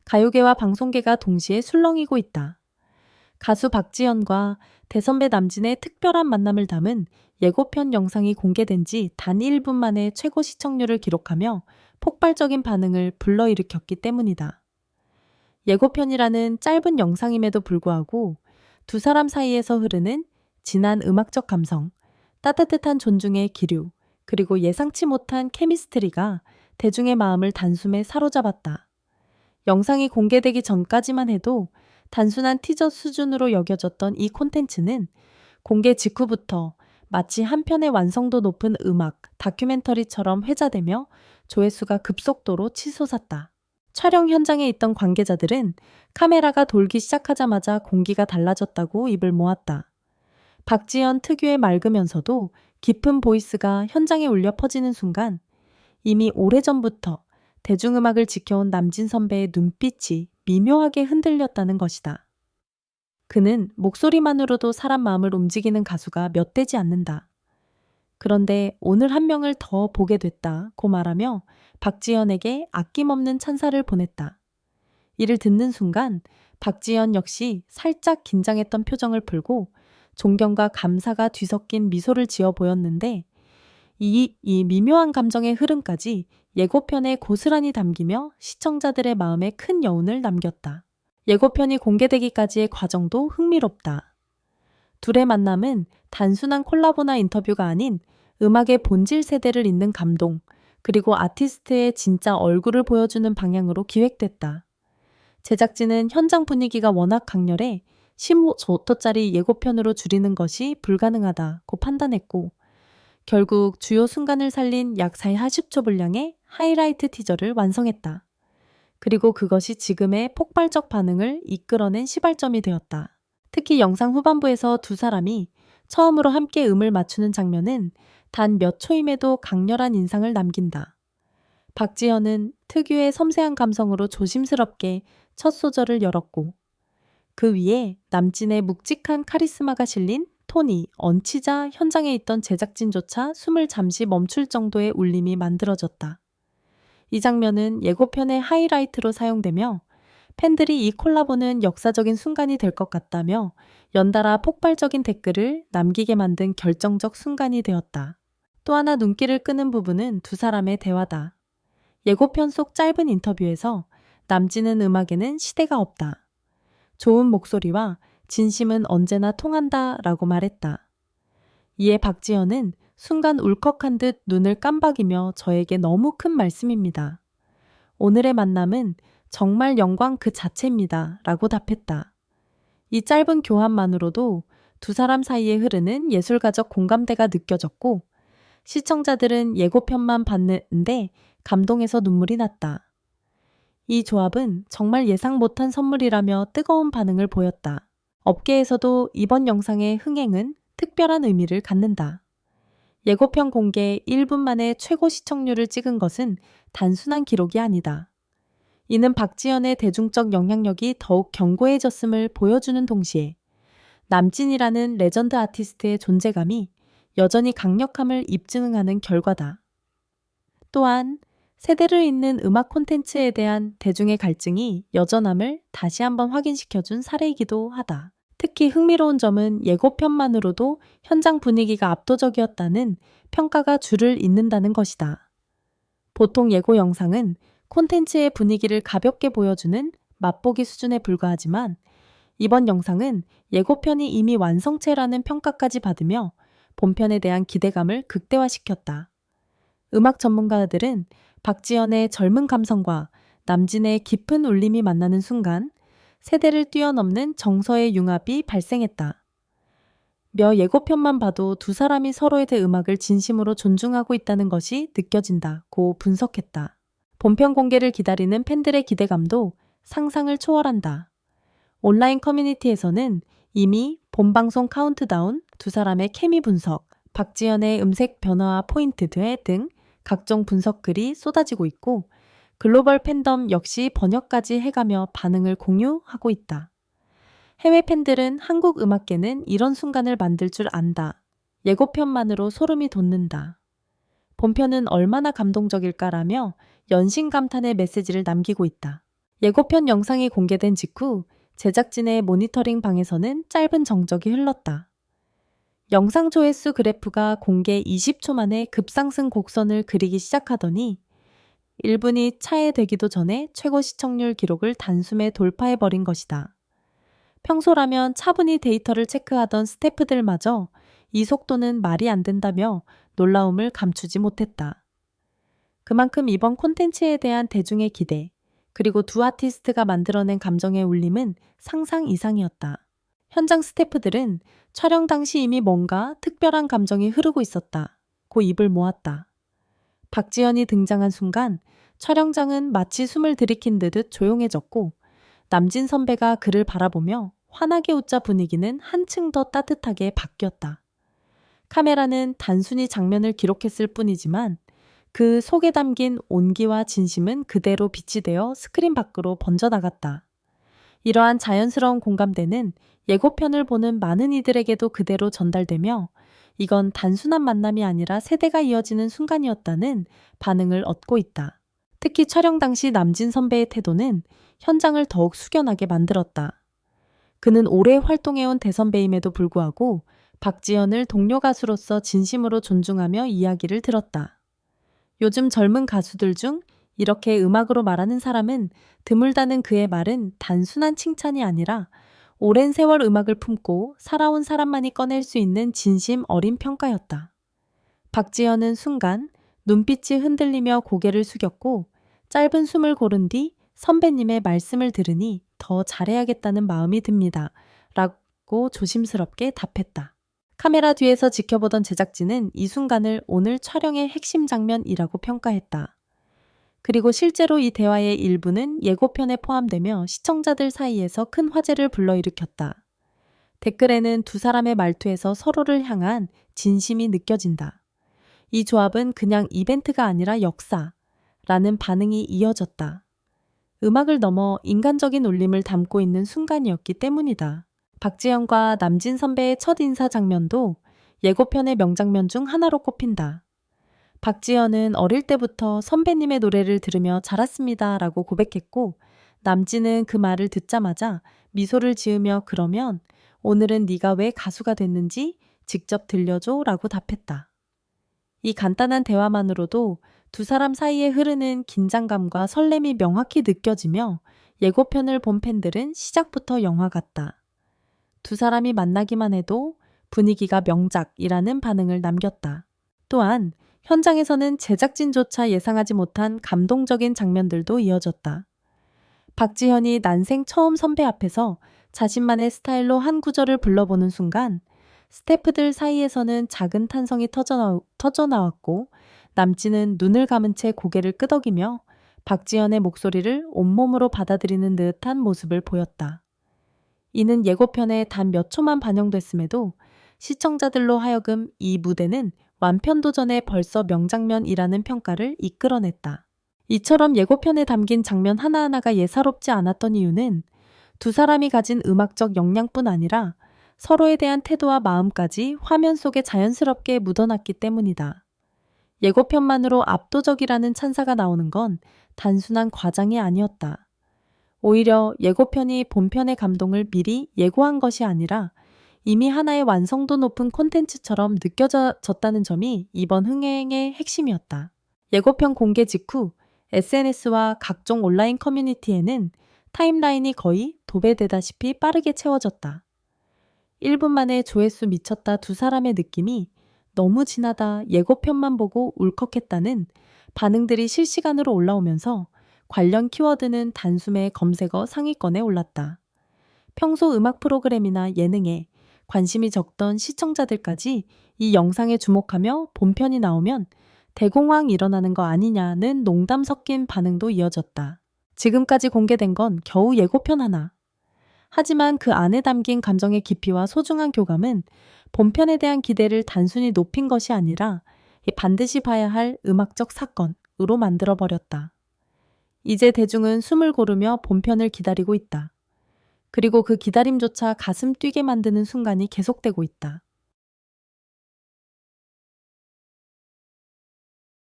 가요계와 방송계가 동시에 술렁이고 있다. 가수 박지현과 대선배 남진의 특별한 만남을 담은 예고편 영상이 공개된 지 단 1분 만에 최고 시청률을 기록하며 폭발적인 반응을 불러일으켰기 때문이다. 예고편이라는 짧은 영상임에도 불구하고 두 사람 사이에서 흐르는 진한 음악적 감성, 따뜻한 존중의 기류, 그리고 예상치 못한 케미스트리가 대중의 마음을 단숨에 사로잡았다. 영상이 공개되기 전까지만 해도 단순한 티저 수준으로 여겨졌던 이 콘텐츠는 공개 직후부터 마치 한 편의 완성도 높은 음악, 다큐멘터리처럼 회자되며 조회수가 급속도로 치솟았다. 촬영 현장에 있던 관계자들은 카메라가 돌기 시작하자마자 공기가 달라졌다고 입을 모았다. 박지현 특유의 맑으면서도 깊은 보이스가 현장에 울려 퍼지는 순간 이미 오래전부터 대중음악을 지켜온 남진 선배의 눈빛이 미묘하게 흔들렸다는 것이다. 그는 목소리만으로도 사람 마음을 움직이는 가수가 몇 되지 않는다. 그런데 오늘 한 명을 더 보게 됐다고 말하며 박지현에게 아낌없는 찬사를 보냈다. 이를 듣는 순간 박지현 역시 살짝 긴장했던 표정을 풀고 존경과 감사가 뒤섞인 미소를 지어 보였는데 이 미묘한 감정의 흐름까지 예고편에 고스란히 담기며 시청자들의 마음에 큰 여운을 남겼다. 예고편이 공개되기까지의 과정도 흥미롭다. 둘의 만남은 단순한 콜라보나 인터뷰가 아닌 음악의 본질 세대를 잇는 감동, 그리고 아티스트의 진짜 얼굴을 보여주는 방향으로 기획됐다. 제작진은 현장 분위기가 워낙 강렬해 15초짜리 예고편으로 줄이는 것이 불가능하다고 판단했고, 결국 주요 순간을 살린 약 40초 분량의 하이라이트 티저를 완성했다. 그리고 그것이 지금의 폭발적 반응을 이끌어낸 시발점이 되었다. 특히 영상 후반부에서 두 사람이 처음으로 함께 음을 맞추는 장면은 단 몇 초임에도 강렬한 인상을 남긴다. 박지현은 특유의 섬세한 감성으로 조심스럽게 첫 소절을 열었고, 그 위에 남진의 묵직한 카리스마가 실린 톤이 얹히자 현장에 있던 제작진조차 숨을 잠시 멈출 정도의 울림이 만들어졌다. 이 장면은 예고편의 하이라이트로 사용되며 팬들이 이 콜라보는 역사적인 순간이 될 것 같다며 연달아 폭발적인 댓글을 남기게 만든 결정적 순간이 되었다. 또 하나 눈길을 끄는 부분은 두 사람의 대화다. 예고편 속 짧은 인터뷰에서 남진은 음악에는 시대가 없다. 좋은 목소리와 진심은 언제나 통한다 라고 말했다. 이에 박지현은 순간 울컥한 듯 눈을 깜박이며 저에게 너무 큰 말씀입니다. 오늘의 만남은 정말 영광 그 자체입니다 라고 답했다. 이 짧은 교환만으로도 두 사람 사이에 흐르는 예술가적 공감대가 느껴졌고 시청자들은 예고편만 봤는데 감동해서 눈물이 났다. 이 조합은 정말 예상 못한 선물이라며 뜨거운 반응을 보였다. 업계에서도 이번 영상의 흥행은 특별한 의미를 갖는다. 예고편 공개 1분 만에 최고 시청률을 찍은 것은 단순한 기록이 아니다. 이는 박지현의 대중적 영향력이 더욱 견고해졌음을 보여주는 동시에 남진이라는 레전드 아티스트의 존재감이 여전히 강력함을 입증하는 결과다. 또한 세대를 잇는 음악 콘텐츠에 대한 대중의 갈증이 여전함을 다시 한번 확인시켜준 사례이기도 하다. 특히 흥미로운 점은 예고편만으로도 현장 분위기가 압도적이었다는 평가가 줄을 잇는다는 것이다. 보통 예고 영상은 콘텐츠의 분위기를 가볍게 보여주는 맛보기 수준에 불과하지만 이번 영상은 예고편이 이미 완성체라는 평가까지 받으며 본편에 대한 기대감을 극대화시켰다. 음악 전문가들은 박지현의 젊은 감성과 남진의 깊은 울림이 만나는 순간 세대를 뛰어넘는 정서의 융합이 발생했다. 며 예고편만 봐도 두 사람이 서로에 대해 음악을 진심으로 존중하고 있다는 것이 느껴진다고 분석했다. 본편 공개를 기다리는 팬들의 기대감도 상상을 초월한다. 온라인 커뮤니티에서는 이미 본방송 카운트다운, 두 사람의 케미 분석, 박지현의 음색 변화와 포인트 등 각종 분석 글이 쏟아지고 있고 글로벌 팬덤 역시 번역까지 해가며 반응을 공유하고 있다. 해외 팬들은 한국 음악계는 이런 순간을 만들 줄 안다. 예고편만으로 소름이 돋는다. 본편은 얼마나 감동적일까라며 연신 감탄의 메시지를 남기고 있다. 예고편 영상이 공개된 직후 제작진의 모니터링 방에서는 짧은 정적이 흘렀다. 영상 조회수 그래프가 공개 20초 만에 급상승 곡선을 그리기 시작하더니 1분이 차에 되기도 전에 최고 시청률 기록을 단숨에 돌파해버린 것이다. 평소라면 차분히 데이터를 체크하던 스태프들마저 이 속도는 말이 안 된다며 놀라움을 감추지 못했다. 그만큼 이번 콘텐츠에 대한 대중의 기대, 그리고 두 아티스트가 만들어낸 감정의 울림은 상상 이상이었다. 현장 스태프들은 촬영 당시 이미 뭔가 특별한 감정이 흐르고 있었다. 고 입을 모았다. 박지현이 등장한 순간 촬영장은 마치 숨을 들이킨 듯 조용해졌고 남진 선배가 그를 바라보며 환하게 웃자 분위기는 한층 더 따뜻하게 바뀌었다. 카메라는 단순히 장면을 기록했을 뿐이지만 그 속에 담긴 온기와 진심은 그대로 빛이 되어 스크린 밖으로 번져나갔다. 이러한 자연스러운 공감대는 예고편을 보는 많은 이들에게도 그대로 전달되며 이건 단순한 만남이 아니라 세대가 이어지는 순간이었다는 반응을 얻고 있다. 특히 촬영 당시 남진 선배의 태도는 현장을 더욱 숙연하게 만들었다. 그는 오래 활동해온 대선배임에도 불구하고 박지현을 동료 가수로서 진심으로 존중하며 이야기를 들었다. 요즘 젊은 가수들 중 이렇게 음악으로 말하는 사람은 드물다는 그의 말은 단순한 칭찬이 아니라 오랜 세월 음악을 품고 살아온 사람만이 꺼낼 수 있는 진심 어린 평가였다. 박지현은 순간 눈빛이 흔들리며 고개를 숙였고 짧은 숨을 고른 뒤 선배님의 말씀을 들으니 더 잘해야겠다는 마음이 듭니다. 라고 조심스럽게 답했다. 카메라 뒤에서 지켜보던 제작진은 이 순간을 오늘 촬영의 핵심 장면이라고 평가했다. 그리고 실제로 이 대화의 일부는 예고편에 포함되며 시청자들 사이에서 큰 화제를 불러일으켰다. 댓글에는 두 사람의 말투에서 서로를 향한 진심이 느껴진다. 이 조합은 그냥 이벤트가 아니라 역사라는 반응이 이어졌다. 음악을 넘어 인간적인 울림을 담고 있는 순간이었기 때문이다. 박지현과 남진 선배의 첫 인사 장면도 예고편의 명장면 중 하나로 꼽힌다. 박지현은 어릴 때부터 선배님의 노래를 들으며 자랐습니다 라고 고백했고 남진은 그 말을 듣자마자 미소를 지으며 그러면 오늘은 네가 왜 가수가 됐는지 직접 들려줘 라고 답했다. 이 간단한 대화만으로도 두 사람 사이에 흐르는 긴장감과 설렘이 명확히 느껴지며 예고편을 본 팬들은 시작부터 영화 같다. 두 사람이 만나기만 해도 분위기가 명작이라는 반응을 남겼다. 또한 현장에서는 제작진조차 예상하지 못한 감동적인 장면들도 이어졌다. 박지현이 난생 처음 선배 앞에서 자신만의 스타일로 한 구절을 불러보는 순간 스태프들 사이에서는 작은 탄성이 터져나왔고 남진은 눈을 감은 채 고개를 끄덕이며 박지현의 목소리를 온몸으로 받아들이는 듯한 모습을 보였다. 이는 예고편에 단 몇 초만 반영됐음에도 시청자들로 하여금 이 무대는 완편도 전에 벌써 명장면이라는 평가를 이끌어냈다. 이처럼 예고편에 담긴 장면 하나하나가 예사롭지 않았던 이유는 두 사람이 가진 음악적 역량뿐 아니라 서로에 대한 태도와 마음까지 화면 속에 자연스럽게 묻어났기 때문이다. 예고편만으로 압도적이라는 찬사가 나오는 건 단순한 과장이 아니었다. 오히려 예고편이 본편의 감동을 미리 예고한 것이 아니라 이미 하나의 완성도 높은 콘텐츠처럼 느껴졌다는 점이 이번 흥행의 핵심이었다. 예고편 공개 직후 SNS와 각종 온라인 커뮤니티에는 타임라인이 거의 도배되다시피 빠르게 채워졌다. 1분 만에 조회수 미쳤다 두 사람의 느낌이 너무 진하다 예고편만 보고 울컥했다는 반응들이 실시간으로 올라오면서 관련 키워드는 단숨에 검색어 상위권에 올랐다. 평소 음악 프로그램이나 예능에 관심이 적던 시청자들까지 이 영상에 주목하며 본편이 나오면 대공황 일어나는 거 아니냐는 농담 섞인 반응도 이어졌다. 지금까지 공개된 건 겨우 예고편 하나. 하지만 그 안에 담긴 감정의 깊이와 소중한 교감은 본편에 대한 기대를 단순히 높인 것이 아니라 반드시 봐야 할 음악적 사건으로 만들어버렸다. 이제 대중은 숨을 고르며 본편을 기다리고 있다. 그리고 그 기다림조차 가슴 뛰게 만드는 순간이 계속되고 있다.